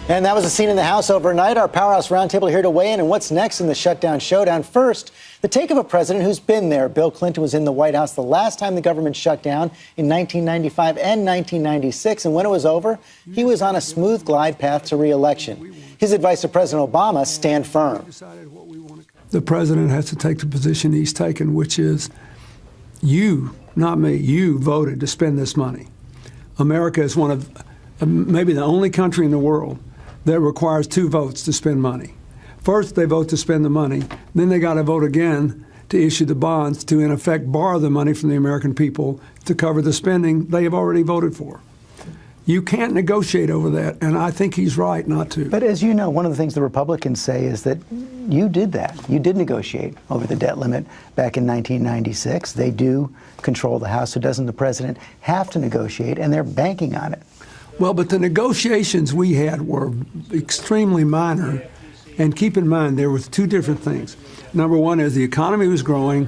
And that was a scene in the House overnight. Our Powerhouse Roundtable here to weigh in on what's next in the Shutdown Showdown. First, the take of a president who's been there. Bill Clinton was in the White House the last time the government shut down in 1995 and 1996. And when it was over, he was on a smooth glide path to re-election. His advice to President Obama: stand firm. The president has to take the position he's taken, which is you, not me, you voted to spend this money. America is one of maybe the only country in the world that requires 2 votes to spend money. First, they vote to spend the money. Then they got to vote again to issue the bonds to, in effect, borrow the money from the American people to cover the spending they have already voted for. You can't negotiate over that, and I think he's right not to. But as you know, one of the things the Republicans say is that you did that. You did negotiate over the debt limit back in 1996. They do control the House, so doesn't the president have to negotiate, and they're banking on it? Well, but the negotiations we had were extremely minor, and keep in mind there were 2 different things. Number one is the economy was growing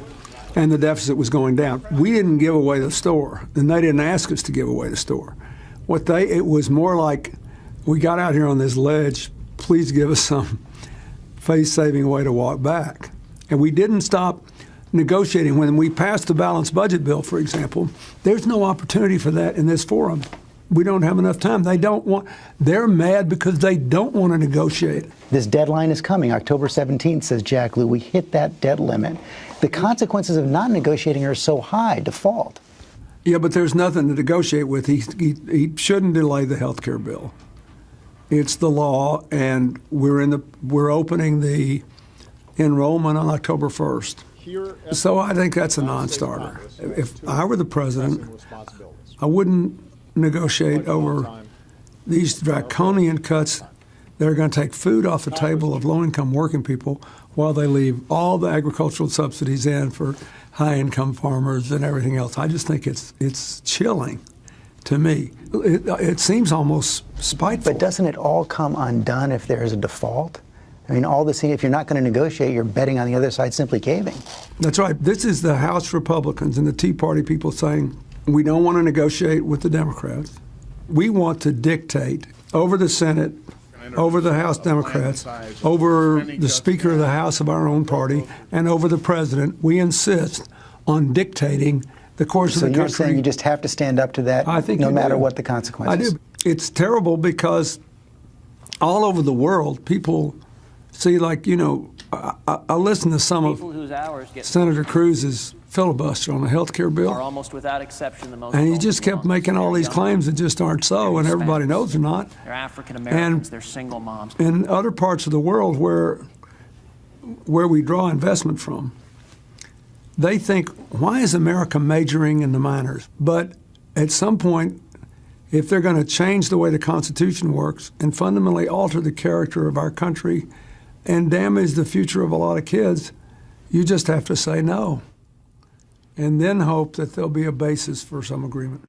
and the deficit was going down. We didn't give away the store, and they didn't ask us to give away the store. It was more like, we got out here on this ledge, please give us some face-saving way to walk back. And we didn't stop negotiating. When we passed the balanced budget bill, for example, there's no opportunity for that in this forum. We don't have enough time. They're mad because they don't want to negotiate. This deadline is coming. October 17th, says Jack Lew. We hit that debt limit. The consequences of not negotiating are so high, default. Yeah, but there's nothing to negotiate with. He shouldn't delay the health care bill. It's the law, and we're opening the enrollment on October 1st. So I think that's a non-starter. If I were the president, I wouldn't negotiate over these draconian cuts that are going to take food off the table of low-income working people while they leave all the agricultural subsidies in for high-income farmers and everything else. I just think it's chilling to me. It seems almost spiteful. But doesn't it all come undone if there is a default? I mean, all this, if you're not going to negotiate, you're betting on the other side simply caving. That's right. This is the House Republicans and the Tea Party people saying, we don't want to negotiate with the Democrats. We want to dictate over the Senate, over the House Democrats, over the Speaker of the House of our own party, and over the President. We insist on dictating the course of the country. So you're saying you just have to stand up to that, I think no matter what the consequences? I do. It's terrible because all over the world, people see, like, I listen to some of Senator Cruz's filibuster on the health care bill. Are almost without exception the most and he just kept making all these claims that just aren't so, and everybody knows they're not. They're African Americans, they're single moms. In other parts of the world where we draw investment from, they think, why is America majoring in the minors? But at some point, if they're going to change the way the Constitution works and fundamentally alter the character of our country and damage the future of a lot of kids, you just have to say no, and then hope that there'll be a basis for some agreement.